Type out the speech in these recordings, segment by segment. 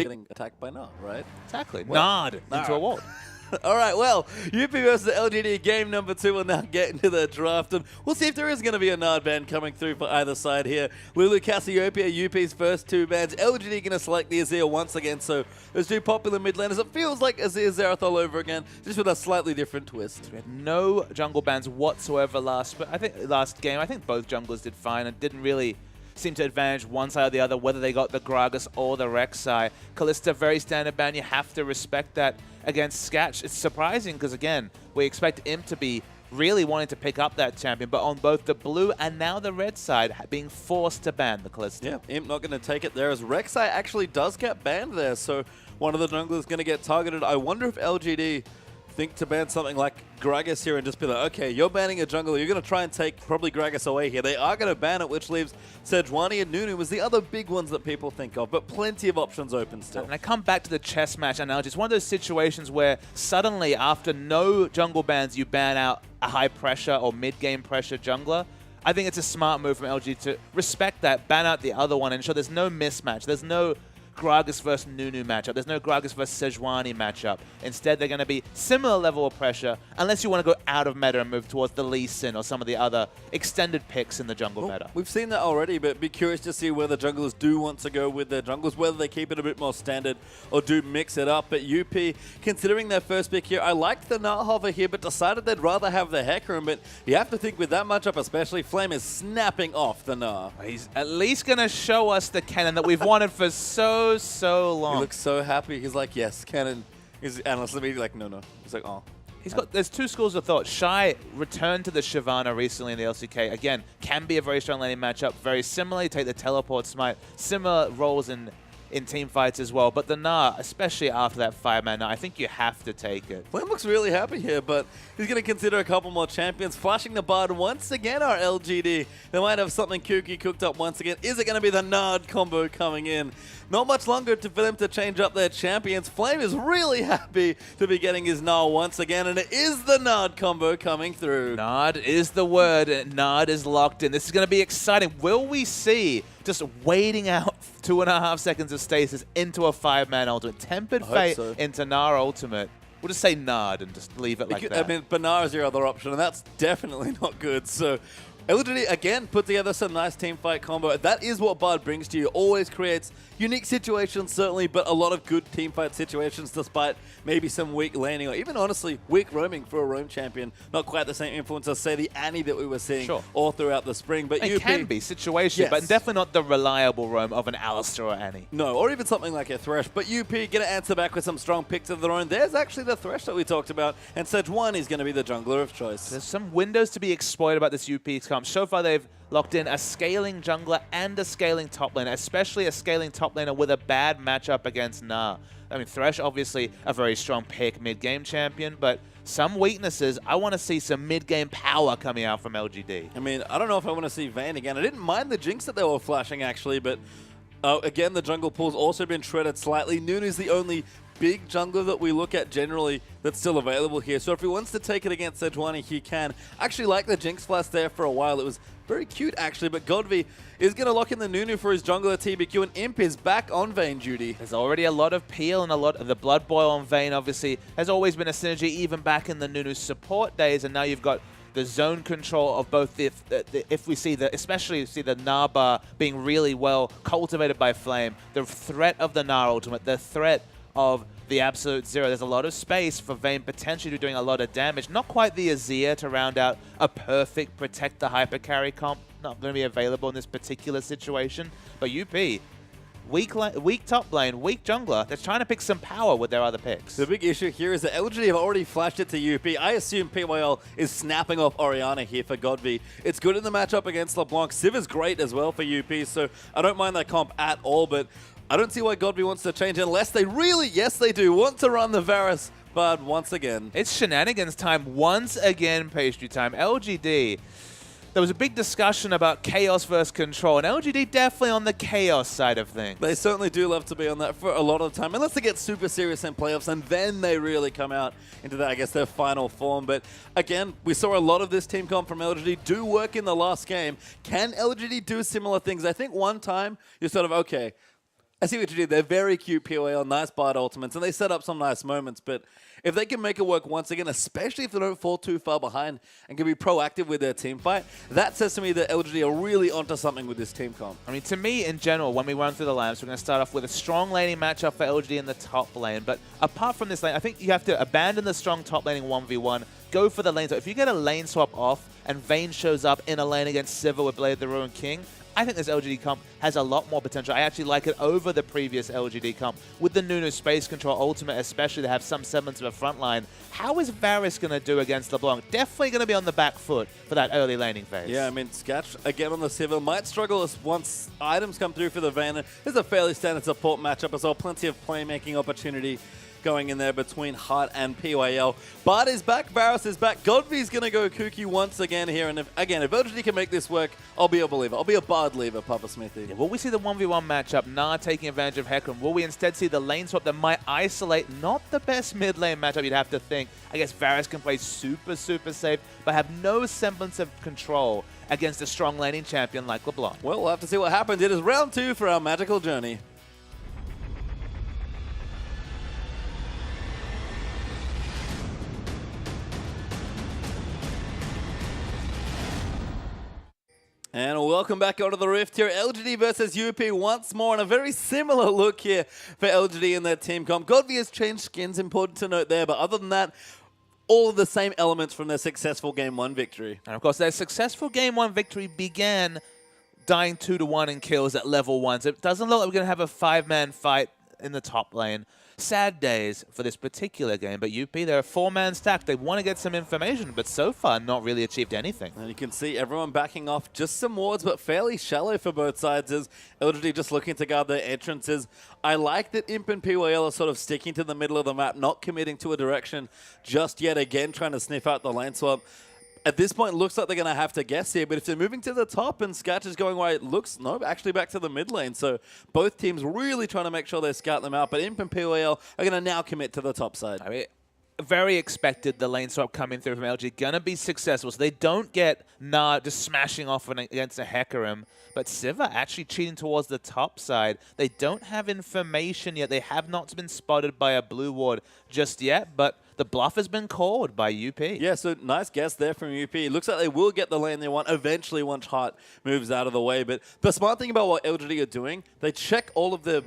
getting attacked by Nard, right? Exactly. Well, Nard into a wall. All right, well, UP versus LGD game number 2 will now get into the draft, and we'll see if there is going to be a Nard ban coming through for either side here. Lulu Cassiopeia, UP's first 2 bans. LGD going to select the Azir once again, so those 2 popular mid laners. It feels like Azir Xerath all over again, just with a slightly different twist. We had no jungle bans whatsoever last game. I think both junglers did fine and didn't really seem to advantage one side or the other, whether they got the Gragas or the Rek'Sai. Kalista, very standard ban. You have to respect that against Skatch. It's surprising because, again, we expect him to be really wanting to pick up that champion, but on both the blue and now the red side, being forced to ban the Kalista. Yeah, Imp not going to take it there, as Rek'Sai actually does get banned there, so one of the junglers going to get targeted. I wonder if LGD think to ban something like Gragas here and just be like, okay, you're banning a jungler, you're going to try and take probably Gragas away here. They are going to ban it, which leaves Sejuani and Nunu as the other big ones that people think of, but plenty of options open still. And I come back to the chess match analogy. It's one of those situations where suddenly, after no jungle bans, you ban out a high pressure or mid-game pressure jungler. I think it's a smart move from LG to respect that, ban out the other one, and ensure there's no mismatch. There's no Gragas versus Nunu matchup. There's no Gragas versus Sejuani matchup. Instead, they're going to be similar level of pressure, unless you want to go out of meta and move towards the Lee Sin or some of the other extended picks in the jungle meta. We've seen that already, but be curious to see where the junglers do want to go with their junglers, whether they keep it a bit more standard or do mix it up. But UP, considering their first pick here, I liked the Nut Hover here, but decided they'd rather have the Hecarim. But you have to think with that matchup especially, Flame is snapping off the Gnar. He's at least going to show us the cannon that we've wanted for so long. He looks so happy. He's like, yes, cannon. His analyst immediately like, no. He's like, oh. There's 2 schools of thought. Shy returned to the Shyvana recently in the LCK. Again, can be a very strong laning matchup. Very similar. Take the teleport smite. Similar roles in team fights as well. But the Gnar, especially after that 5-man Gnar, I think you have to take it. Flame looks really happy here, but he's going to consider a couple more champions. Flashing the Bard once again, our LGD. They might have something kooky cooked up once again. Is it going to be the Nard combo coming in? Not much longer for them to change up their champions. Flame is really happy to be getting his Gnar once again, and it is the Nard combo coming through. Nard is the word, and Nard is locked in. This is going to be exciting. Will we see just waiting out 2.5 seconds of stasis into a 5-man ultimate? Tempered Fate into Gnar ultimate. We'll just say Nard and just leave it like that. I mean, Gnar is your other option, and that's definitely not good. So LGD, again, put together some nice team fight combo. That is what Bard brings to you. Always creates unique situations, certainly, but a lot of good team fight situations, despite maybe some weak laning, or even, honestly, weak roaming for a roam champion. Not quite the same influence as, say, the Annie that we were seeing all throughout the spring. But it can be situation, but definitely not the reliable roam of an Alistar or Annie. No, or even something like a Thresh. But UP going to answer back with some strong picks of their own. There's actually the Thresh that we talked about, and Sejuani is going to be the jungler of choice. There's some windows to be exploited about this UP comp. So far, they've locked in a scaling jungler and a scaling top laner, especially a scaling top laner with a bad matchup against Gnar. I mean, Thresh, obviously a very strong pick mid-game champion, but some weaknesses. I want to see some mid-game power coming out from LGD. I mean, I don't know if I want to see Vayne again. I didn't mind the Jinx that they were flashing, actually, but again, the jungle pool's also been shredded slightly. Nunu's the only big jungler that we look at generally that's still available here. So if he wants to take it against Sejuani, he can. Actually like the Jinx flash there for a while. It was very cute, actually, but Godvi is going to lock in the Nunu for his jungler TBQ, and Imp is back on Vayne duty. There's already a lot of peel and a lot of the Blood Boil on Vayne, obviously. Has always been a synergy even back in the Nunu support days, and now you've got the zone control of both if we see especially see the Gnar bar being really well cultivated by Flame, the threat of the Gnar ultimate, the threat of the Absolute Zero. There's a lot of space for Vayne potentially to be doing a lot of damage. Not quite the Azir to round out a perfect protect the hyper carry comp. Not going to be available in this particular situation. But UP, weak top lane, weak jungler, they're trying to pick some power with their other picks. The big issue here is that LGD have already flashed it to UP. I assume PYL is snapping off Orianna here for Godvi. It's good in the matchup against LeBlanc. Civ is great as well for UP, so I don't mind that comp at all, but I don't see why Godby wants to change unless they really, yes they do, want to run the Varus Bard once again. It's shenanigans time once again, pastry time. LGD, there was a big discussion about chaos versus control, and LGD definitely on the chaos side of things. They certainly do love to be on that for a lot of the time, unless they get super serious in playoffs, and then they really come out into that, I guess, their final form. But again, we saw a lot of this team comp from LGD do work in the last game. Can LGD do similar things? I think one time you're sort of, okay, I see what you did. They're very cute POL, nice Bard ultimates, and they set up some nice moments. But if they can make it work once again, especially if they don't fall too far behind and can be proactive with their team fight, that says to me that LGD are really onto something with this team comp. I mean, to me, in general, when we run through the lineups, we're going to start off with a strong laning matchup for LGD in the top lane. But apart from this lane, I think you have to abandon the strong top laning 1v1, go for the lane swap. If you get a lane swap off and Vayne shows up in a lane against Sivir with Blade the Ruined King, I think this LGD comp has a lot more potential. I actually like it over the previous LGD comp. With the Nunu Space Control Ultimate especially, to have some semblance of a front line. How is Varus going to do against LeBlanc? Definitely going to be on the back foot for that early laning phase. Yeah, I mean, Sketch, again on the Sivir, might struggle once items come through for the Vayne. It's a fairly standard support matchup as well. Plenty of playmaking opportunity going in there between Hart and PYL. Bard is back, Varus is back. Godvy's going to go kooky once again here. And if LGD can make this work, I'll be a believer. I'll be a Bard leaver, Papa Smithy. Yeah, will we see the 1v1 matchup, Nah taking advantage of Hecarim? Will we instead see the lane swap that might isolate not the best mid lane matchup you'd have to think? I guess Varus can play super safe, but have no semblance of control against a strong laning champion like LeBlanc. Well, we'll have to see what happens. It is round 2 for our magical journey. And welcome back onto the Rift here. LGD versus UP once more, and a very similar look here for LGD in their team comp. Godvy has changed skins, important to note there, but other than that, all of the same elements from their successful Game 1 victory. And of course, their successful Game 1 victory began dying 2-1 in kills at level 1. So it doesn't look like we're going to have a 5-man fight in the top lane. Sad days for this particular game, but UP, they're a 4-man stack. They want to get some information, but so far not really achieved anything. And you can see everyone backing off, just some wards, but fairly shallow for both sides as LGD just looking to guard their entrances. I like that Imp and PYL are sort of sticking to the middle of the map, not committing to a direction just yet again, trying to sniff out the lane swap. At this point, it looks like they're going to have to guess here, but if they're moving to the top and Sketch is going wide, it looks, no, actually back to the mid lane. So both teams really trying to make sure they scout them out, but Imp and POL are going to now commit to the top side. I mean, very expected the lane swap coming through from LG. Going to be successful, so they don't get Nah just smashing off against a Hecarim, but Sivir actually cheating towards the top side. They don't have information yet. They have not been spotted by a blue ward just yet, but the bluff has been called by UP. Yeah, so nice guess there from UP. It looks like they will get the lane they want eventually once Hart moves out of the way. But the smart thing about what LGD are doing, they check all of the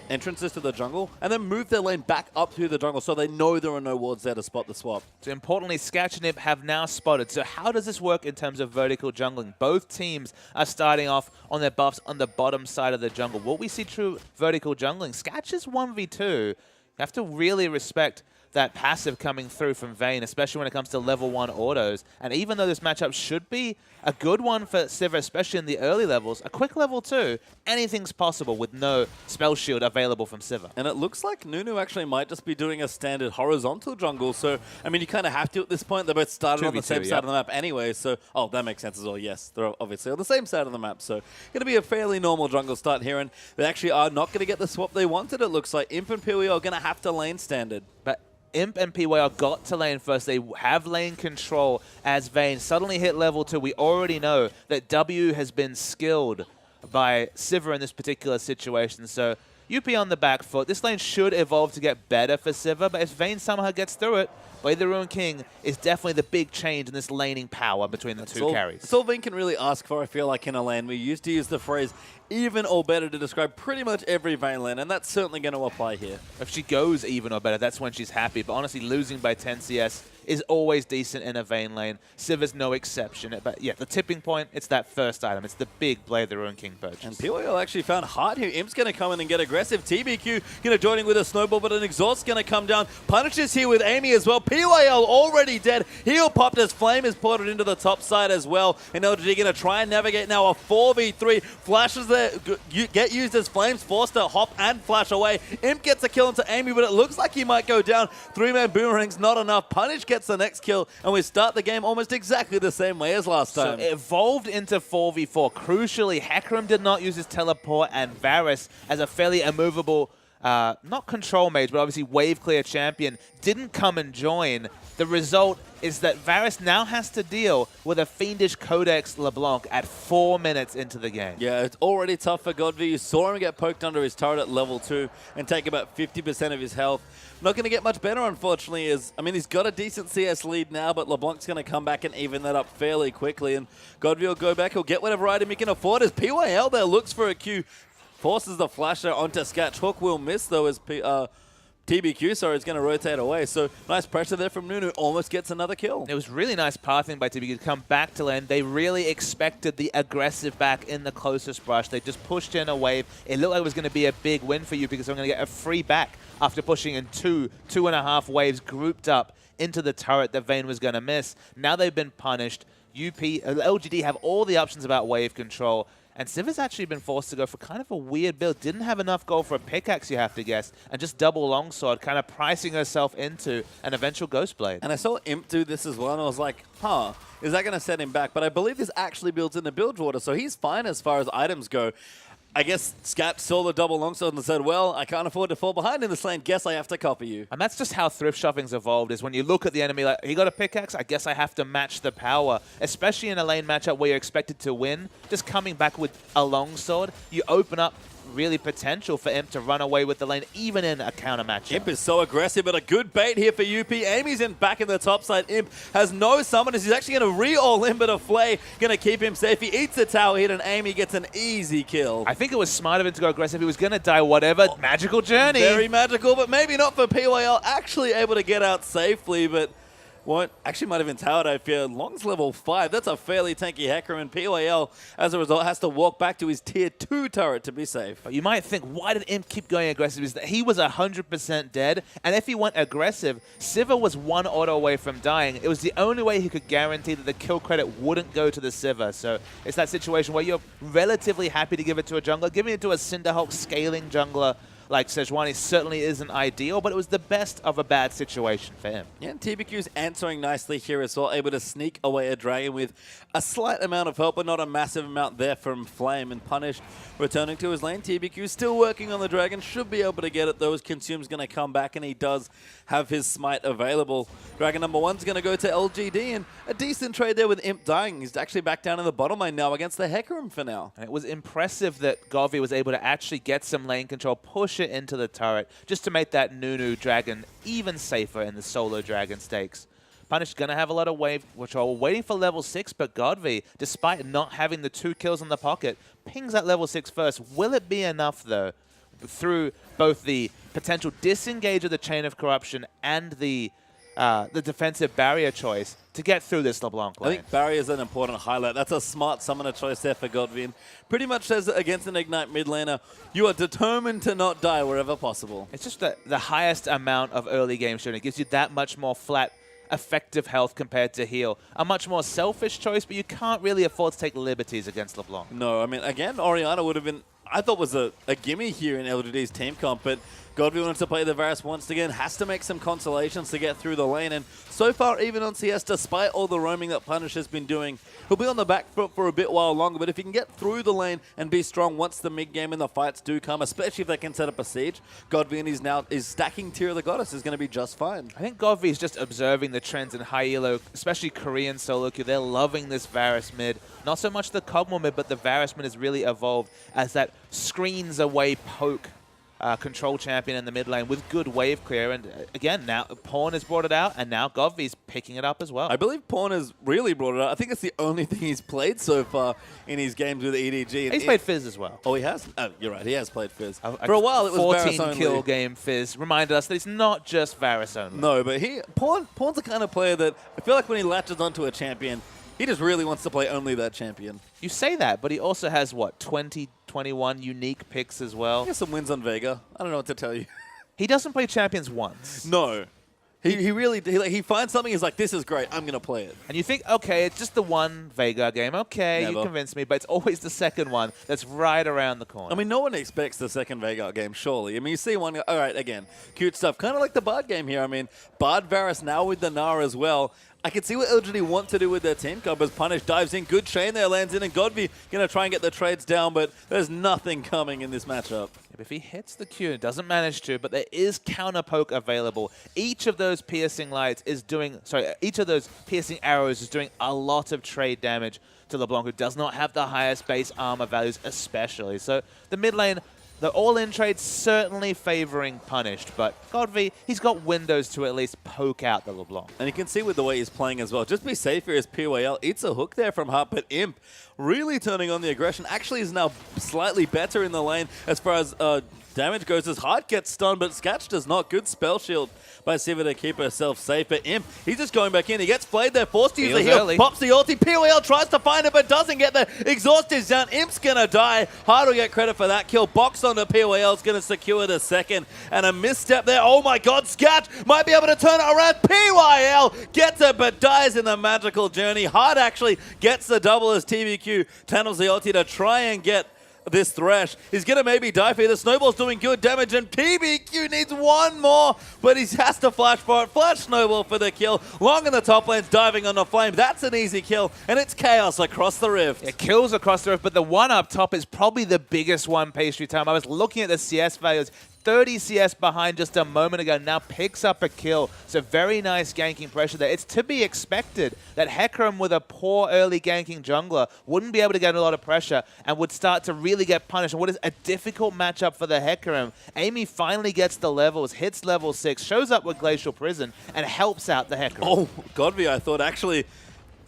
entrances to the jungle and then move their lane back up to the jungle so they know there are no wards there to spot the swap. So importantly, Sketch and Imp have now spotted. So how does this work in terms of vertical jungling? Both teams are starting off on their buffs on the bottom side of the jungle. Will we see true vertical jungling? Sketch is 1v2. You have to really respect that passive coming through from Vayne, especially when it comes to level 1 autos. And even though this matchup should be a good one for Sivir, especially in the early levels, a quick level 2, anything's possible with no spell shield available from Sivir. And it looks like Nunu actually might just be doing a standard horizontal jungle. So, I mean, you kind of have to at this point. They both started on the same side of the map anyway. So, oh, that makes sense as well. Yes, they're obviously on the same side of the map. So, going to be a fairly normal jungle start here. And they actually are not going to get the swap they wanted, it looks like. Imp and PoE are going to have to lane standard. But Imp and PYL got to lane first. They have lane control as Vayne suddenly hit level 2. We already know that W has been skilled by Sivir in this particular situation. So UP on the back foot. This lane should evolve to get better for Sivir, but if Vayne somehow gets through it, Blade the Ruined King is definitely the big change in this laning power between the two carries. That's all Vayne can really ask for, I feel like, in a lane. We used to use the phrase even or better to describe pretty much every Vayne lane, and that's certainly going to apply here. If she goes even or better, that's when she's happy. But honestly, losing by 10 CS is always decent in a Vayne lane. Sivir's no exception. But yeah, the tipping point, it's that first item. It's the big Blade the Ruined King purchase. And PYL actually found Hart here. Imp's going to come in and get aggressive. TBQ going to join in with a snowball, but an exhaust's going to come down. Punishes here with Amy as well. PYL already dead. Heal popped as Flame is ported into the top side as well. And LGD going to try and navigate now a 4v3. Flashes there, get used as Flames, forced to hop and flash away. Imp gets a kill into Amy, but it looks like he might go down. 3-man boomerang's not enough. Punish gets the next kill, and we start the game almost exactly the same way as last time. So it evolved into 4v4. Crucially, Hecarim did not use his teleport, and Varus, as a fairly immovable not control mage, but obviously wave clear champion, didn't come and join, the result is that Varus now has to deal with a fiendish Codex LeBlanc at 4 minutes into the game. Yeah, it's already tough for Godvi. You saw him get poked under his turret at level 2 and take about 50% of his health. Not going to get much better, unfortunately. I mean, he's got a decent CS lead now, but LeBlanc's going to come back and even that up fairly quickly. And Godvi will go back. He'll get whatever item he can afford. As PYL there looks for a Q, forces the flasher onto Sketch. Hook will miss, though, as TBQ, sorry, is going to rotate away. So nice pressure there from Nunu. Almost gets another kill. It was really nice pathing by TBQ to come back to lane. They really expected the aggressive back in the closest brush. They just pushed in a wave. It looked like it was going to be a big win for you because they're going to get a free back after pushing in two and a half waves grouped up into the turret that Vayne was going to miss. Now they've been punished. LGD have all the options about wave control. And Civ actually been forced to go for kind of a weird build. Didn't have enough gold for a pickaxe, you have to guess, and just double longsword, kind of pricing herself into an eventual Ghost Blade. And I saw Imp do this as well, and I was like, huh, is that going to set him back? But I believe this actually builds in the build order, so he's fine as far as items go. I guess Scat saw the double longsword and said, well, I can't afford to fall behind in this lane. Guess I have to copy you. And that's just how thrift shopping's evolved, is when you look at the enemy like, he got a pickaxe, I guess I have to match the power. Especially in a lane matchup where you're expected to win. Just coming back with a longsword, you open up really potential for Imp to run away with the lane, even in a counter matchup. Imp is so aggressive, but a good bait here for UP. Amy's in back in the top side. Imp has no summoners. He's actually going to re-all in, but a Flay going to keep him safe. He eats the tower hit, and Amy gets an easy kill. I think it was smart of him to go aggressive. He was going to die whatever. Magical journey. Very magical, but maybe not for PYL. Actually able to get out safely, but actually might have been towered, I fear. Long's level 5. That's a fairly tanky hacker, and PYL, as a result, has to walk back to his tier 2 turret to be safe. But you might think, why did Imp keep going aggressive? Is that he was 100% dead, and if he went aggressive, Sivir was 1 auto away from dying. It was the only way he could guarantee that the kill credit wouldn't go to the Sivir. So it's that situation where you're relatively happy to give it to a jungler. Giving it to a Cinderhulk scaling jungler like Sejuani certainly isn't ideal, but it was the best of a bad situation for him. Yeah, and TBQ's answering nicely here as well, able to sneak away a dragon with a slight amount of help, but not a massive amount there from Flame, and punished. Returning to his lane, TBQ still working on the dragon, should be able to get it though, as Consume's going to come back, and he does have his smite available. Dragon number 1's going to go to LGD, and a decent trade there with Imp dying. He's actually back down in the bottom lane now against the Hecarim for now. And it was impressive that Govy was able to actually get some lane control, push it into the turret, just to make that Nunu dragon even safer in the solo dragon stakes. Punish going to have a lot of wave control, waiting for level 6, but Godvi, despite not having the 2 kills in the pocket, pings at level 6 first. Will it be enough, though, through both the potential disengage of the Chain of Corruption and the defensive barrier choice to get through this LeBlanc lane? I think barrier is an important highlight. That's a smart summoner choice there for Godwin. Pretty much says that against an Ignite mid laner, you are determined to not die wherever possible. It's just the highest amount of early game shooting. It gives you that much more flat, effective health compared to heal. A much more selfish choice, but you can't really afford to take liberties against LeBlanc. No, I mean, again, Orianna would have been, I thought was a gimme here in LGD's team comp, but Godby wanted to play the Varus once again, has to make some consolations to get through the lane, and so far, even on CS, despite all the roaming that Punish has been doing, he'll be on the back foot for a bit while longer, but if he can get through the lane and be strong once the mid-game and the fights do come, especially if they can set up a siege, Godby is stacking Tear of the Goddess is going to be just fine. I think Godby is just observing the trends in high elo, especially Korean solo queue. They're loving this Varus mid. Not so much the Kog'Maw mid, but the Varus mid has really evolved as that screens away poke control champion in the mid lane with good wave clear. And again, now Pawn has brought it out, and now Godvy's picking it up as well. I believe Pawn has really brought it out. I think it's the only thing he's played so far in his games with EDG. He's played Fizz as well. Oh, he has? Oh, you're right. He has played Fizz. For a while, it was Varus only. 14 kill game Fizz reminded us that it's not just Varus only. No, but Pawn's the kind of player that I feel like when he latches onto a champion, he just really wants to play only that champion. You say that, but he also has, what, 20, 21 unique picks as well? He has some wins on Vega. I don't know what to tell you. He doesn't play champions once. No. He really, he finds something, he's like, this is great, I'm going to play it. And you think, okay, it's just the one Vega game. Okay, Never. You convinced me, but it's always the second one that's right around the corner. I mean, no one expects the second Vega game, surely. I mean, you see one, all right, again, cute stuff. Kind of like the Bard game here. I mean, Bard Varus now with the Gnar as well. I can see what LGD want to do with their team comp as Punish dives in. Good chain there, lands in, and Godby going to try and get the trades down, but there's nothing coming in this matchup. If he hits the Q, it doesn't manage to, but there is counter poke available. Each of those piercing lights is doing, each of those piercing arrows is doing a lot of trade damage to LeBlanc, who does not have the highest base armor values especially. So the mid lane, the all-in trade certainly favoring Punished, but Godvi, he's got windows to at least poke out the LeBlanc. And you can see with the way he's playing as well. Just be safe here as PYL eats a hook there from Hart, but Imp really turning on the aggression. Actually is now slightly better in the lane as far as damage goes as Hart gets stunned, but Sketch does not. Good spell shield by Siva to keep herself safe. But Imp, he's just going back in. He gets played there, forced to use the heal, pops the ulti. PYL tries to find it, but doesn't get there. Exhaust is down. Imp's going to die. Hart will get credit for that kill. Box onto PYL is going to secure the second. And a misstep there. Oh my god, Sketch might be able to turn it around. PYL gets it, but dies in the magical journey. Hart actually gets the double as TVQ tunnels the ulti to try and get this Thresh. He's going to maybe die for it. The Snowball's doing good damage, and TBQ needs one more, but he has to flash for it. Flash Snowball for the kill. Long in the top lane's diving on the flame. That's an easy kill, and it's chaos across the rift. It kills across the rift, but the one up top is probably the biggest one pastry time. I was looking at the CS values. 30 CS behind just a moment ago, now picks up a kill. So very nice ganking pressure there. It's to be expected that Hecarim with a poor early ganking jungler wouldn't be able to get a lot of pressure and would start to really get punished. And what is a difficult matchup for the Hecarim. Amy finally gets the levels, hits level 6, shows up with Glacial Prison, and helps out the Hecarim. Oh, Godby, I thought actually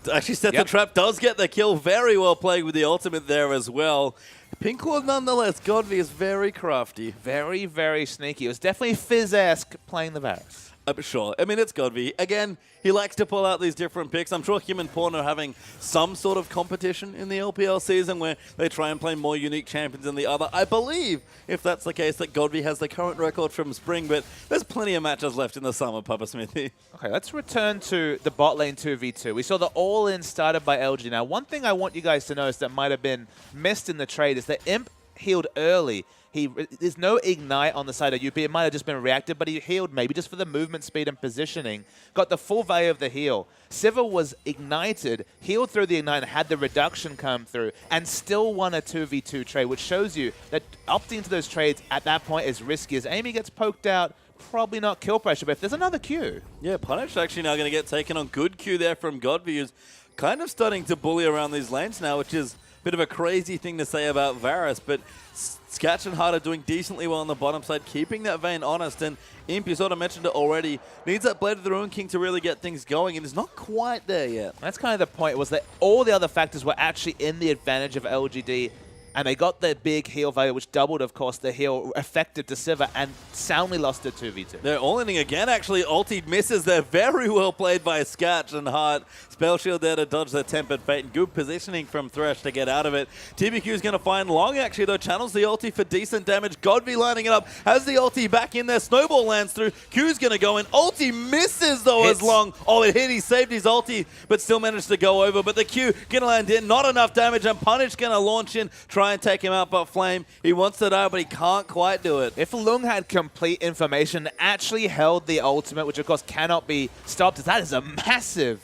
set the trap, does get the kill. Very well played with the ultimate there as well. Pinkward nonetheless, Godby is very crafty. Very, very sneaky. It was definitely Fizz-esque playing the Varus. Sure. I mean, it's Godby. Again, he likes to pull out these different picks. I'm sure him and Porn are having some sort of competition in the LPL season where they try and play more unique champions than the other. I believe, if that's the case, that Godby has the current record from spring, but there's plenty of matches left in the summer, Papa Smithy. Okay, let's return to the bot lane 2v2. We saw the all-in started by LG. Now, one thing I want you guys to notice that might have been missed in the trade is that Imp healed early. There's no ignite on the side of UP. It might have just been reactive, but he healed maybe just for the movement speed and positioning. Got the full value of the heal. Siva was ignited, healed through the ignite, and had the reduction come through, and still won a 2v2 trade, which shows you that opting into those trades at that point is risky. As Amy gets poked out, probably not kill pressure, but if there's another Q. Yeah, Punish actually now going to get taken on. Good Q there from Godby, who's kind of starting to bully around these lanes now, which is a bit of a crazy thing to say about Varus, but Sketch and Hart are doing decently well on the bottom side, keeping that Vayne honest, and Imp, you sort of mentioned it already, needs that Blade of the Ruin King to really get things going, and is not quite there yet. That's kind of the point, was that all the other factors were actually in the advantage of LGD, and they got their big heal value, which doubled, of course, the heal effective to Siva, and soundly lost it 2v2. They're all-inning again, actually. Ulti misses there. Very well played by Sketch and Hart. Spell shield there to dodge the Tempered Fate, and good positioning from Thresh to get out of it. TBQ is going to find Long, actually, though. Channels the ulti for decent damage. Godby lining it up. Has the ulti back in there. Snowball lands through. Q's going to go in. Ulti misses, though, as Long. Oh, it hit. He saved his ulti, but still managed to go over. But the Q going to land in. Not enough damage, and Punish going to launch in. Try and take him out, but Flame, he wants to die, but he can't quite do it. If Lung had complete information, actually held the ultimate, which of course cannot be stopped, that is a massive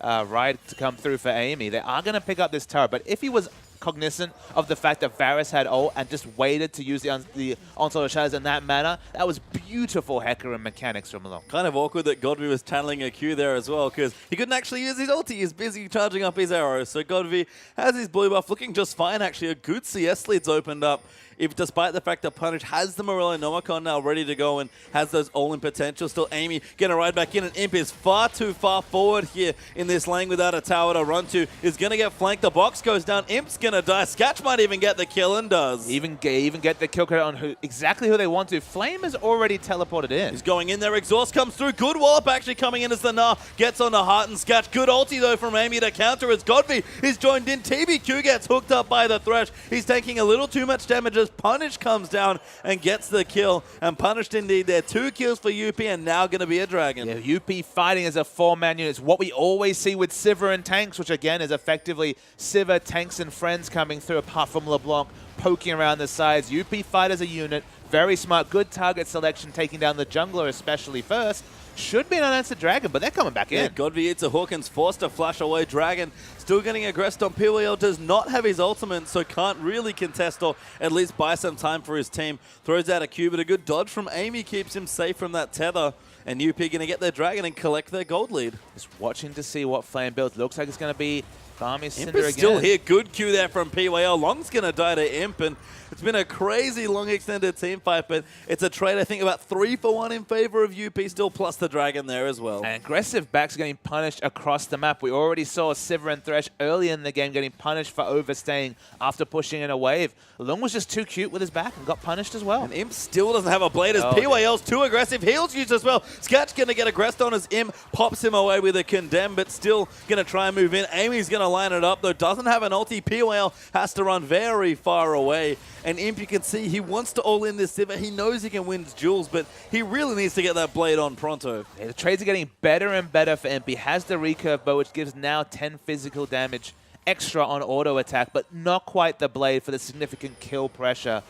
ride to come through for Amy. They are going to pick up this tower, but if he was cognizant of the fact that Varus had ult and just waited to use the Onslaught of Shadows in that manner, that was beautiful Hecarim mechanics from Long. Kind of awkward that Godby was channeling a Q there as well, because he couldn't actually use his ulti. He's busy charging up his arrows. So Godby has his blue buff looking just fine, actually. A good CS lead's opened up. If despite the fact that Punish has the Morello Nomicon now ready to go and has those all-in potential, still Amy going to ride back in, and Imp is far too far forward here in this lane without a tower to run to. Is going to get flanked. The box goes down. Imp's going to die. Sketch might even get the kill and does. Even get the kill credit on exactly who they want to. Flame is already teleported in. He's going in there. Exhaust comes through. Good wallop actually coming in as the Gnar gets on the Heart and Sketch. Good ulti though from Amy to counter as Godby is joined in. TBQ gets hooked up by the Thresh. He's taking a little too much damage as Punish comes down and gets the kill. And Punished indeed there. 2 kills for UP and now going to be a dragon. Yeah, UP fighting as a 4-man unit. It's what we always see with Siva and tanks, which again is effectively Siva, tanks and friends coming through apart from LeBlanc poking around the sides. UP fight as a unit. Very smart. Good target selection, taking down the jungler especially first. Should be an unanswered dragon, but they're coming back in. Godvi eats a Hawkins, forced to flash away Dragon. Still getting aggressed on PWL, does not have his ultimate, so can't really contest or at least buy some time for his team. Throws out a Q, but a good dodge from Amy keeps him safe from that tether. And UP going to get their Dragon and collect their gold lead. Just watching to see what Flame builds. Looks like it's going to be Farmy Cinder Imp is again. still here. Good Q there from PWL. Long's going to die to Imp, and it's been a crazy long extended team fight, but it's a trade, I think, about 3-for-1 in favor of UP still, plus the Dragon there as well. And aggressive backs getting punished across the map. We already saw Sivir and Thresh early in the game getting punished for overstaying after pushing in a wave. Long was just too cute with his back and got punished as well. And Imp still doesn't have a blade as PWL's too aggressive. Heals used as well. Sketch going to get aggressed on as Imp pops him away with a condemn, but still going to try and move in. Amy's going to line it up, though. Doesn't have an ulti. PWL has to run very far away. And Imp, you can see, he wants to all in this Sivir. He knows he can win duels, but he really needs to get that blade on pronto. Yeah, the trades are getting better and better for Imp. He has the recurve bow, which gives now 10 physical damage extra on auto attack, but not quite the blade for the significant kill pressure.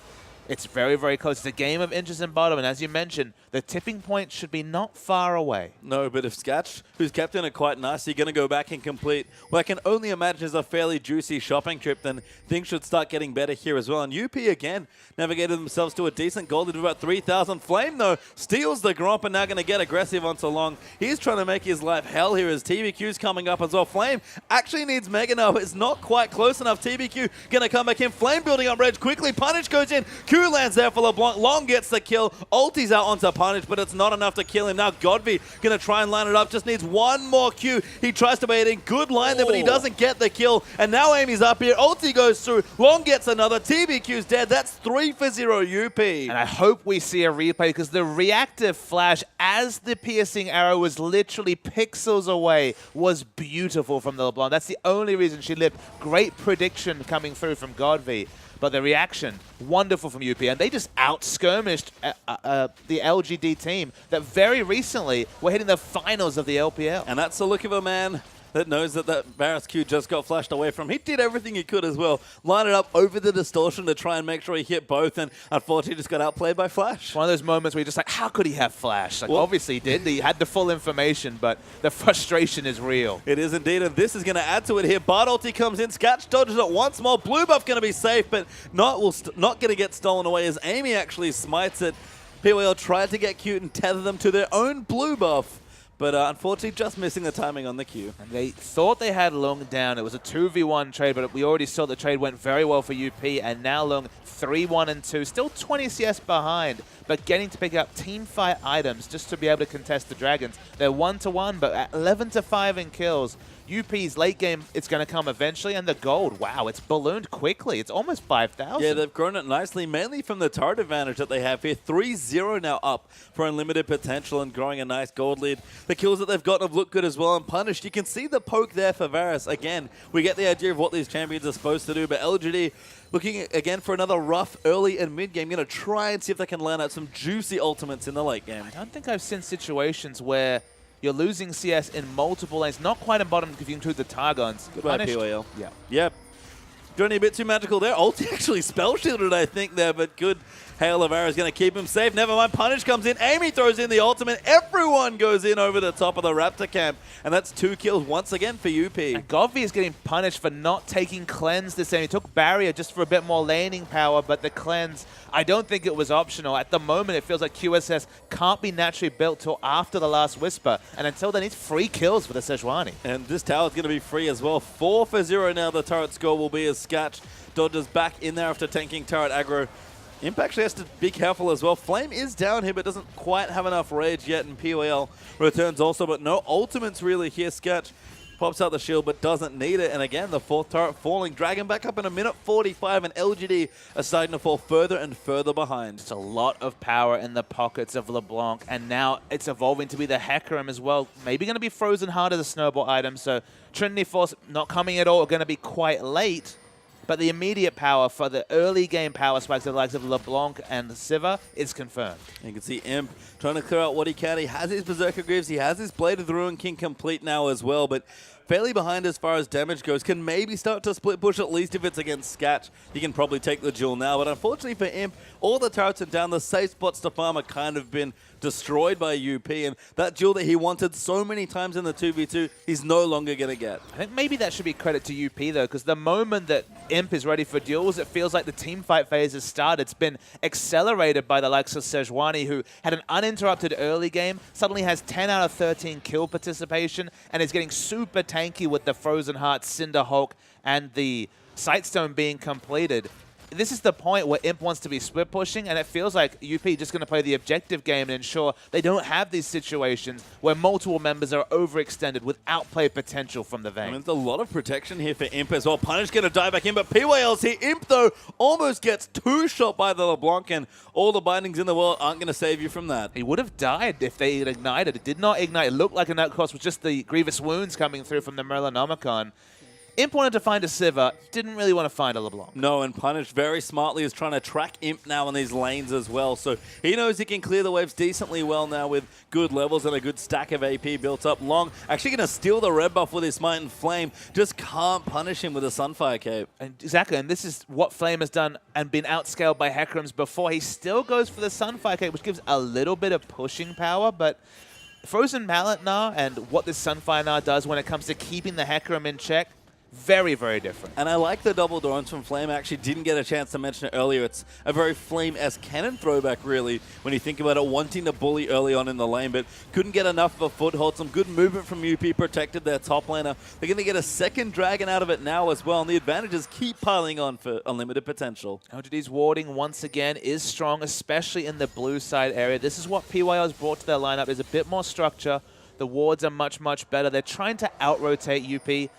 It's very, very close. It's a game of inches and bottom, and as you mentioned, the tipping point should be not far away. No, but if Sketch, who's kept in it quite nicely, going to go back and complete what I can only imagine is a fairly juicy shopping trip, then things should start getting better here as well. And UP, again, navigated themselves to a decent goal lead of about 3,000. Flame, though, steals the Gromp and now going to get aggressive onto Long. He's trying to make his life hell here as TBQ's coming up as well. Flame actually needs Mega now, but it's not quite close enough. TBQ going to come back in. Flame building up Reg quickly. Punish goes in. Q lands there for LeBlanc. Long gets the kill. Ulti's out onto Punish, but it's not enough to kill him. Now Godvi going to try and line it up. Just needs one more Q. He tries to bait in. Good line there, but he doesn't get the kill. And now Amy's up here. Ulti goes through. Long gets another. TBQ's dead. That's 3-for-0 UP. And I hope we see a replay because the reactive flash as the piercing arrow was literally pixels away was beautiful from the LeBlanc. That's the only reason she lived. Great prediction coming through from Godvi. But the reaction, wonderful from UP. And they just out-skirmished the LGD team that very recently were hitting the finals of the LPL. And that's the look of a man that knows that Varus Q just got flashed away from. He did everything he could as well. Line it up over the distortion to try and make sure he hit both, and unfortunately just got outplayed by Flash. One of those moments where you're just like, how could he have Flash? Like, well, obviously he did. He had the full information, but the frustration is real. It is indeed, and this is going to add to it here. Bard ulti comes in. Sketch dodges it once more. Blue buff going to be safe, but not going to get stolen away as Amy actually smites it. PWL tried to get cute and tether them to their own blue buff. But unfortunately, just missing the timing on the Q. And they thought they had Lung down. It was a 2v1 trade, but we already saw the trade went very well for UP. And now Lung 3-1-2, still 20 CS behind, but getting to pick up team fight items just to be able to contest the Dragons. They're 1-1, but at 11-5 in kills. UP's late game, it's going to come eventually, and the gold, wow, it's ballooned quickly. It's almost 5,000. Yeah, they've grown it nicely, mainly from the turret advantage that they have here. 3-0 now up for unlimited potential and growing a nice gold lead. The kills that they've gotten have looked good as well and punished. You can see the poke there for Varus. Again, we get the idea of what these champions are supposed to do, but LGD looking again for another rough early and mid game. Going to try and see if they can land out some juicy ultimates in the late game. I don't think I've seen situations where you're losing CS in multiple lanes, not quite in bottom if you include the Targons. Goodbye, PWL. Yeah. Yep. Journey a bit too magical there. Ulti actually spell shielded, I think, there, but good. Hail of Arrow is going to keep him safe. Never mind. Punish comes in. Amy throws in the ultimate. Everyone goes in over the top of the Raptor camp. And that's 2 kills once again for UP. And Godvi is getting punished for not taking cleanse this time. He took barrier just for a bit more laning power, but the cleanse, I don't think it was optional. At the moment, it feels like QSS can't be naturally built till after the last Whisper. And until then, it's free kills for the Sejuani. And this tower is going to be free as well. 4-0 now the turret score will be as Sketch dodges back in there after tanking turret aggro. Imp actually has to be careful as well. Flame is down here, but doesn't quite have enough rage yet, and POL returns also, but no ultimates really here. Sketch pops out the shield, but doesn't need it, and again, the 4th turret falling. Dragon back up in a minute 45, and LGD are starting to fall further and further behind. It's a lot of power in the pockets of LeBlanc, and now it's evolving to be the Hecarim as well. Maybe going to be frozen hard as a snowball item, so Trinity Force not coming at all, going to be quite late. but the immediate power for the early game power spikes of the likes of LeBlanc and Sivir is confirmed. You can see Imp trying to clear out what he can. He has his Berserker Greaves. He has his Blade of the Ruin King complete now as well, but fairly behind as far as damage goes. Can maybe start to split push, at least if it's against Skatch. He can probably take the duel now, but unfortunately for Imp, all the turrets are down. The safe spots to farm are kind of been destroyed by UP, and that duel that he wanted so many times in the 2v2, he's no longer going to get. I think maybe that should be credit to UP, though, because the moment that Imp is ready for duels, it feels like the team fight phase has started. It's been accelerated by the likes of Sejuani, who had an uninterrupted early game, suddenly has 10 out of 13 kill participation, and is getting super tanky with the Frozen Heart, Cinder Hulk, and the Sightstone being completed. This is the point where Imp wants to be split pushing, and it feels like UP just going to play the objective game and ensure they don't have these situations where multiple members are overextended with outplay potential from the Vayne. I mean, there's a lot of protection here for Imp as well. Punish going to die back in, but PYL's here. Imp, though, almost gets two-shot by the LeBlanc, and all the bindings in the world aren't going to save you from that. He would have died if they had ignited. It did not ignite. It looked like a nut cross with just the grievous wounds coming through from the Merlinomicon. Imp wanted to find a Sivir, didn't really want to find a LeBlanc. No, and Punish very smartly is trying to track Imp now on these lanes as well. So he knows he can clear the waves decently well now with good levels and a good stack of AP built up. Long actually going to steal the red buff with his Smite and Flame. Just can't punish him with a Sunfire Cape. And exactly, and this is what Flame has done and been outscaled by Hecarim's before. He still goes for the Sunfire Cape, which gives a little bit of pushing power, but Frozen Mallet Gnar and what this Sunfire Gnar does when it comes to keeping the Hecarim in check, very, very different. And I like the double drones from Flame. I actually didn't get a chance to mention it earlier. It's a very Flame-esque cannon throwback, really, when you think about it, wanting to bully early on in the lane, but couldn't get enough of a foothold. Some good movement from UP, protected their top laner. They're going to get a second dragon out of it now as well, and the advantages keep piling on for unlimited potential. LGD's warding, once again, is strong, especially in the blue side area. This is what PYL's brought to their lineup. There's a bit more structure. The wards are much, much better. They're trying to out-rotate UP.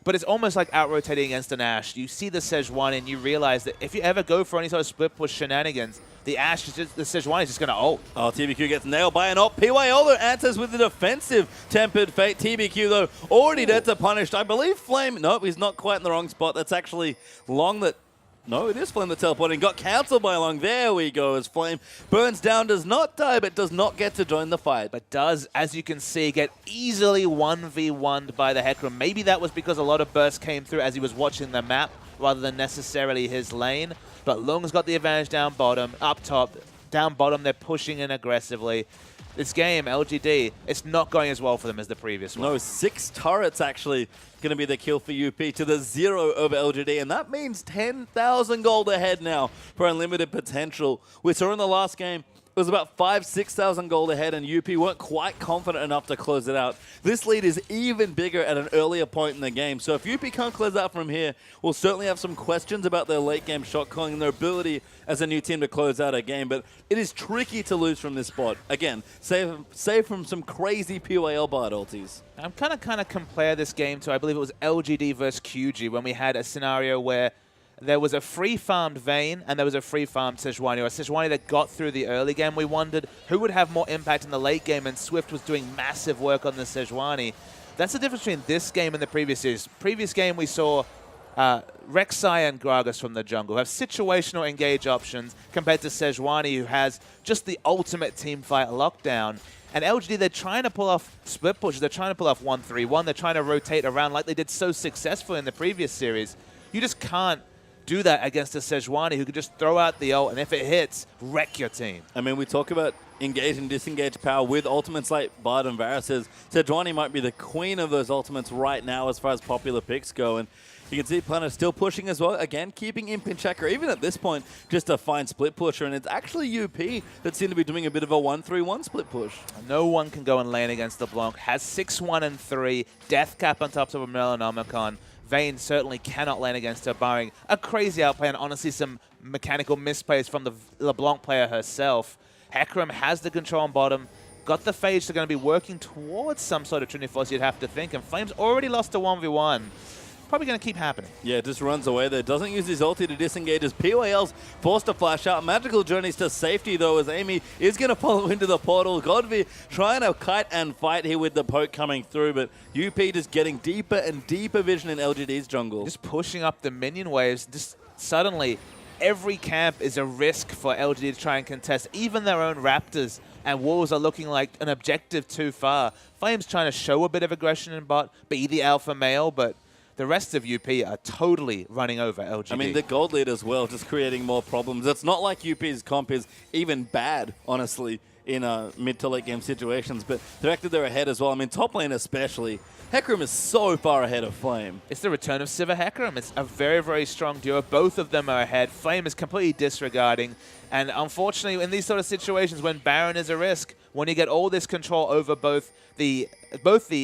But it's almost like out-rotating against an Ashe. You see the Sejuani and you realize that if you ever go for any sort of split push shenanigans, the Ashe is just, the Sejuani is just going to ult. Oh, TBQ gets nailed by an ult. PYL, though, answers with a defensive Tempered Fate. TBQ, though, already dead to Punished. I believe Flame, nope, he's not quite in the wrong spot. That's actually Long that... No, it is Flame that teleporting. Got cancelled by Long. There we go as Flame burns down, does not die, but does not get to join the fight. But does, as you can see, get easily 1v1'd by the Hecarim. Maybe that was because a lot of bursts came through as he was watching the map rather than necessarily his lane. But Lung's got the advantage down bottom, up top, down bottom. They're pushing in aggressively. This game, LGD, it's not going as well for them as the previous one. No, 6 turrets actually going to be the kill for UP to the 0 over LGD, and that means 10,000 gold ahead now for unlimited potential. We saw in the last game, it was about 5,000-6,000 gold ahead, and UP weren't quite confident enough to close it out. This lead is even bigger at an earlier point in the game. So if UP can't close out from here, we'll certainly have some questions about their late game shot calling and their ability as a new team to close out a game. But it is tricky to lose from this spot. Again, save from some crazy PYL bard ultis. I'm kind of compare this game to, I believe it was LGD versus QG, when we had a scenario where there was a free-farmed Vayne and there was a free-farmed Sejuani, or a Sejuani that got through the early game. We wondered who would have more impact in the late game, and Swift was doing massive work on the Sejuani. That's the difference between this game and the previous series. Previous game we saw Rek'Sai and Gragas from the jungle have situational engage options compared to Sejuani, who has just the ultimate teamfight lockdown. And LGD, they're trying to pull off split pushes. They're trying to pull off 1-3-1. They're trying to rotate around like they did so successfully in the previous series. You just can't do that against a Sejuani who could just throw out the ult, and if it hits, wreck your team. I mean, we talk about engage and disengage power with ultimates like Bard and Varus. Sejuani might be the queen of those ultimates right now as far as popular picks go, and you can see Planner still pushing as well. Again, keeping Imp in check, or even at this point, just a fine split pusher, and it's actually UP that seem to be doing a bit of a 1-3-1 split push. No one can go and lane against LeBlanc. Has 6-1-3, death cap on top of a Merlinomicon. Vayne certainly cannot lane against her, barring a crazy outplay and honestly some mechanical misplays from the LeBlanc player herself. Hecarim has the control on bottom, got the Phage, they're going to be working towards some sort of Trinity Force, you'd have to think, and Flame's already lost a 1v1. probably going to keep happening. Yeah, just runs away there. Doesn't use his ulti to disengage as PYL's forced to flash out. Magical journeys to safety, though, as Amy is going to follow into the portal. Godvi trying to kite and fight here with the poke coming through, but UP just getting deeper and deeper vision in LGD's jungle. Just pushing up the minion waves. Just suddenly, every camp is a risk for LGD to try and contest. Even their own Raptors and Wolves are looking like an objective too far. Flame's trying to show a bit of aggression in bot, be the alpha male, but the rest of UP are totally running over LGD. I mean, the gold lead as well, just creating more problems. It's not like UP's comp is even bad, honestly, in mid to late game situations, but the fact that they're ahead as well. I mean, top lane especially. Hecarim is so far ahead of Flame. It's the return of Sivir Hecarim. It's a very, very strong duo. Both of them are ahead. Flame is completely disregarding. And unfortunately, in these sort of situations, when Baron is a risk, when you get all this control over both the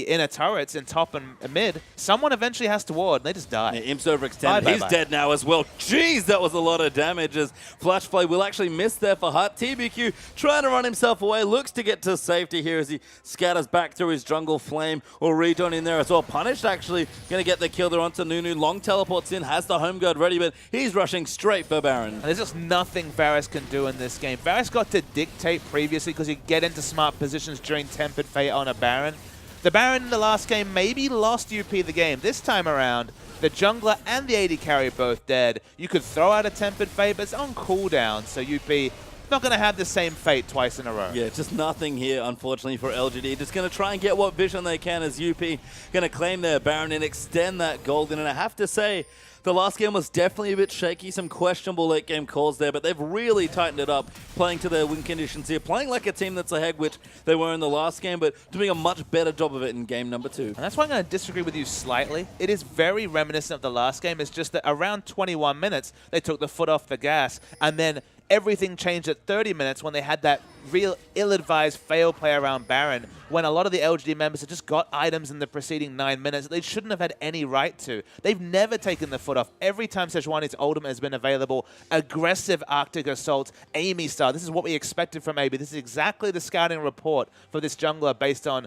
inner turrets in top and mid, someone eventually has to ward, and they just die. Yeah, Imp's overextended. He's dead now as well. Jeez, that was a lot of damage as Flash Play will actually miss there for Hut. TBQ trying to run himself away, looks to get to safety here as he scatters back through his jungle. Flame or Rejoin in there as well. Punished actually going to get the kill there onto Nunu. Long teleports in, has the home guard ready, but he's rushing straight for Baron. And there's just nothing Varus can do in this game. Varus got to dictate previously because you get into smart positions during Tempered Fate on a Baron. The Baron in the last game maybe lost UP the game. This time around, the jungler and the AD carry both dead. You could throw out a Tempered Fate, but it's on cooldown, so UP not going to have the same fate twice in a row. Yeah, just nothing here, unfortunately, for LGD. Just going to try and get what vision they can as UP going to claim their Baron and extend that golden. And I have to say, the last game was definitely a bit shaky, some questionable late game calls there, but they've really tightened it up, playing to their win conditions here, playing like a team that's ahead, which they were in the last game, but doing a much better job of it in game number 2. And that's why I'm going to disagree with you slightly. It is very reminiscent of the last game. It's just that around 21 minutes, they took the foot off the gas, and then everything changed at 30 minutes when they had that real ill-advised fail play around Baron, when a lot of the LGD members had just got items in the preceding 9 minutes that they shouldn't have had any right to. They've never taken the foot off. Every time Sejuani's ultimate has been available, aggressive Arctic Assault, Amy style. This is what we expected from AB. This is exactly the scouting report for this jungler based on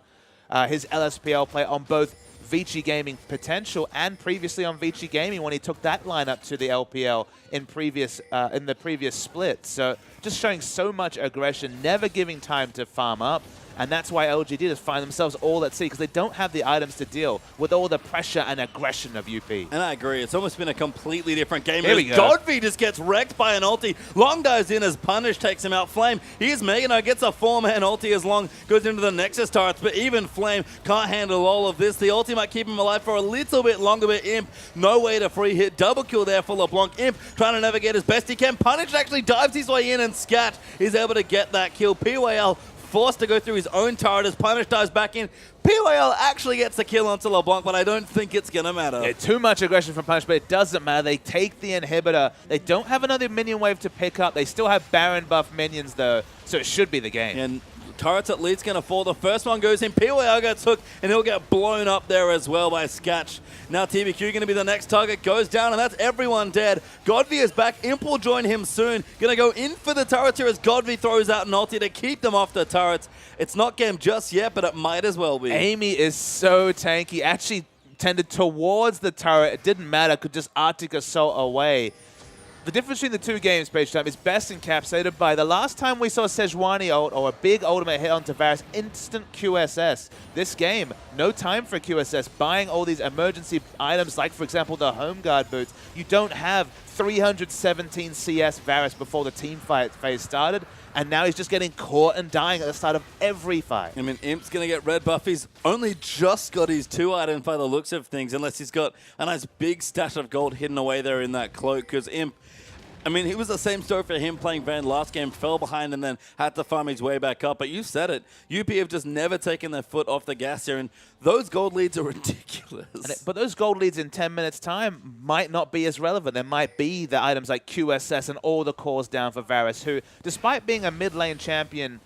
his LSPL play on both Vici Gaming potential and previously on Vici Gaming when he took that lineup to the LPL in the previous split. So just showing so much aggression, never giving time to farm up. And that's why LGD just find themselves all at sea, because they don't have the items to deal with all the pressure and aggression of UP. And I agree. It's almost been a completely different game. Here we go. Godvi just gets wrecked by an ulti. Long dives in as Punish takes him out. Flame, here's Megano, gets a 4-man ulti as Long goes into the Nexus turrets, but even Flame can't handle all of this. The ulti might keep him alive for a little bit longer, but Imp, no way to free hit. Double kill there for LeBlanc. Imp trying to navigate as best he can. Punish actually dives his way in, and Scat is able to get that kill. PYL forced to go through his own turret as Punish dives back in. PYL actually gets the kill onto LeBlanc, but I don't think it's going to matter. Yeah, too much aggression from Punish, but it doesn't matter. They take the inhibitor. They don't have another minion wave to pick up. They still have Baron buff minions, though, so it should be the game. And turrets at least going to fall. The first one goes in. PYL gets hooked, and he'll get blown up there as well by Scatch. Now TBQ going to be the next target. Goes down, and that's everyone dead. Godvi is back. Imp will join him soon. Going to go in for the turrets here as Godvi throws out an ulti to keep them off the turrets. It's not game just yet, but it might as well be. Amy is so tanky. Actually tended towards the turret. It didn't matter. Could just Arctic Assault away. The difference between the two games, Page Time, is best encapsulated by the last time we saw Sejuani ult or a big ultimate hit onto Varus, instant QSS. This game, no time for QSS, buying all these emergency items like, for example, the home guard boots. You don't have 317 CS Varus before the team fight phase started, and now he's just getting caught and dying at the start of every fight. I mean, Imp's going to get red buff. He's only just got his 2 items by the looks of things, unless he's got a nice big stash of gold hidden away there in that cloak, because Imp, I mean, it was the same story for him playing Van last game, fell behind and then had to farm his way back up. But you said it. UP have just never taken their foot off the gas here, and those gold leads are ridiculous. But those gold leads in 10 minutes' time might not be as relevant. There might be the items like QSS and all the cores down for Varus, who, despite being a mid-lane champion,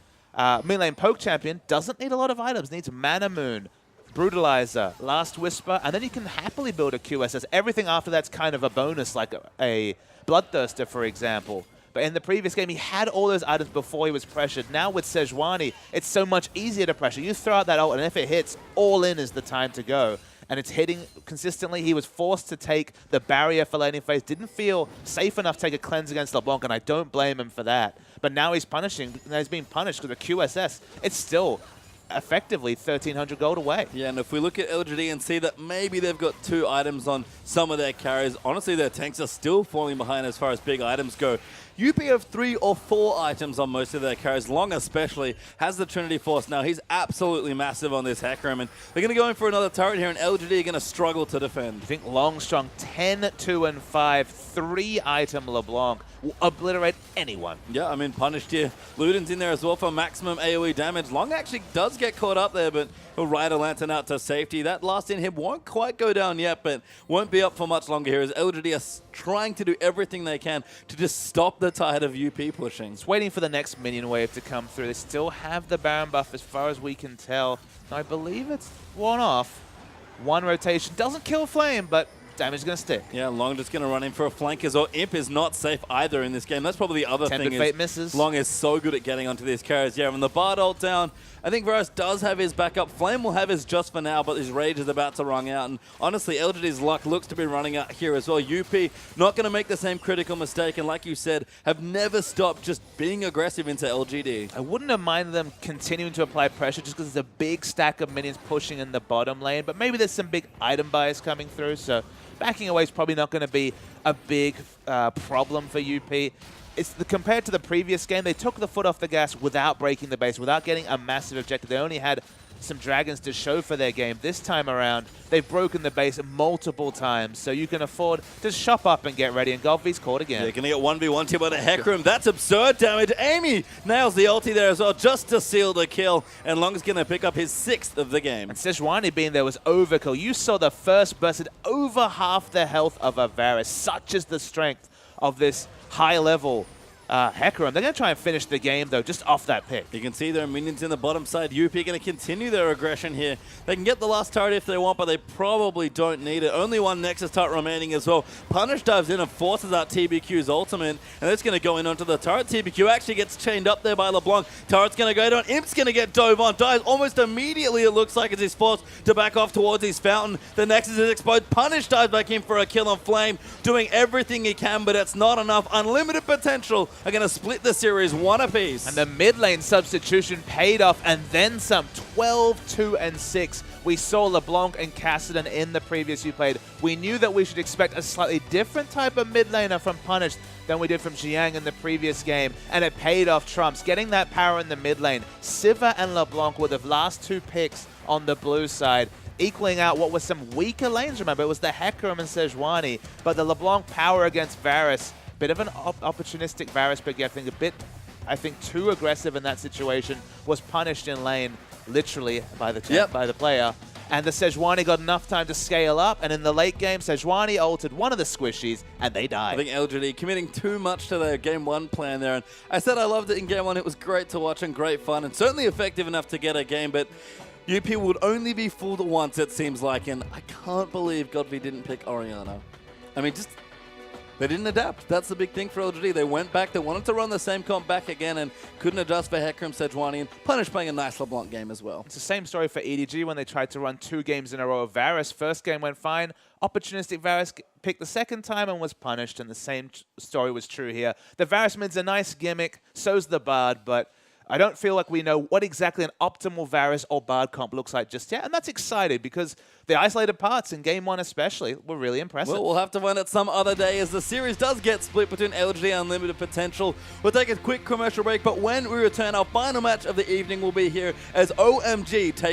mid-lane poke champion, doesn't need a lot of items. Needs Mana Moon, Brutalizer, Last Whisper, and then you can happily build a QSS. Everything after that's kind of a bonus, like a Bloodthirster, for example. But in the previous game, he had all those items before he was pressured. Now with Sejuani, it's so much easier to pressure. You throw out that ult, and if it hits, all in is the time to go. and it's hitting consistently. He was forced to take the barrier for laning phase, didn't feel safe enough to take a cleanse against LeBlanc, and I don't blame him for that. But now he's being punished because of QSS. It's still effectively 1,300 gold away. Yeah, and if we look at LGD and see that maybe they've got 2 items on some of their carries, honestly, their tanks are still falling behind as far as big items go. UP have 3 or 4 items on most of their carries. Long especially has the Trinity Force. Now, he's absolutely massive on this Hecarim, and they're going to go in for another turret here, and LGD are going to struggle to defend. I think Long Strong 10, 2, and 5, 3-item LeBlanc will obliterate anyone. Yeah, I mean, punished here. Luden's in there as well for maximum AoE damage. Long actually does get caught up there, but he'll ride a Lantern out to safety. That last inhib won't quite go down yet, but won't be up for much longer here as LGD are trying to do everything they can to just stop the tide of UP pushing. It's waiting for the next minion wave to come through. They still have the Baron buff as far as we can tell. I believe it's one off. One rotation. Doesn't kill Flame, but damage is going to stick. Yeah, Long just going to run in for a flank as well. Imp is not safe either in this game. That's probably the other thing. Fate misses. Long is so good at getting onto these carries. Yeah, when the Bard ult down, I think Varus does have his backup. Flame will have his just for now, but his rage is about to run out. And honestly, LGD's luck looks to be running out here as well. UP not going to make the same critical mistake. And like you said, have never stopped just being aggressive into LGD. I wouldn't have minded them continuing to apply pressure just because there's a big stack of minions pushing in the bottom lane. But maybe there's some big item buys coming through. So backing away is probably not going to be a big problem for UP. Compared to the previous game, they took the foot off the gas without breaking the base, without getting a massive objective. They only had some dragons to show for their game. This time around, they've broken the base multiple times, so you can afford to shop up and get ready, and Godby's caught again. They're going to get 1v1 here by the Hecarim. That's absurd damage. Amy nails the ulti there as well, just to seal the kill, and Long's going to pick up his 6th of the game. And Sejuani being there was overkill. You saw the first burst at over half the health of a Varus. Such is the strength of this high-level Hecarim. They're going to try and finish the game, though, just off that pick. You can see there are minions in the bottom side. UP are going to continue their aggression here. They can get the last turret if they want, but they probably don't need it. Only one Nexus turret remaining as well. Punish dives in and forces out TBQ's ultimate, and it's going to go in onto the turret. TBQ actually gets chained up there by LeBlanc. Turret's going to go down. Imp's going to get dove on. Dies almost immediately, it looks like, as he's forced to back off towards his fountain. The Nexus is exposed. Punish dives back in for a kill on Flame, doing everything he can, but it's not enough. Unlimited potential are going to split the series 1 apiece. And the mid lane substitution paid off, and then some. 12, 2, and 6. We saw LeBlanc and Kassadin in the previous you played. We knew that we should expect a slightly different type of mid laner from Punished than we did from Jiang in the previous game, and it paid off trumps. Getting that power in the mid lane. Sivir and LeBlanc were the last 2 picks on the blue side, equaling out what was some weaker lanes. Remember, it was the Hecarim and Sejuani, but the LeBlanc power against Varus, bit of an opportunistic Varus pick. I think too aggressive in that situation, was punished in lane, literally by the player. And the Sejuani got enough time to scale up, and in the late game, Sejuani ulted one of the squishies, and they died. I think LGD committing too much to their Game 1 plan there, and I said I loved it in Game 1. It was great to watch and great fun, and certainly effective enough to get a game, but UP would only be fooled once, it seems like, and I can't believe Godby didn't pick Orianna. I mean, just... they didn't adapt. That's the big thing for LGD. They went back. They wanted to run the same comp back again and couldn't adjust for Hecarim, Sejuani, and Punish playing a nice LeBlanc game as well. It's the same story for EDG when they tried to run 2 games in a row of Varus. First game went fine. Opportunistic Varus picked the second time and was punished, and the same story was true here. The Varus mid's a nice gimmick, so's the Bard, but I don't feel like we know what exactly an optimal Varus or Bard comp looks like just yet, and that's exciting because the isolated parts in Game 1 especially were really impressive. Well, we'll have to find out some other day as the series does get split between LGD and Unlimited Potential. We'll take a quick commercial break, but when we return, our final match of the evening will be here as OMG take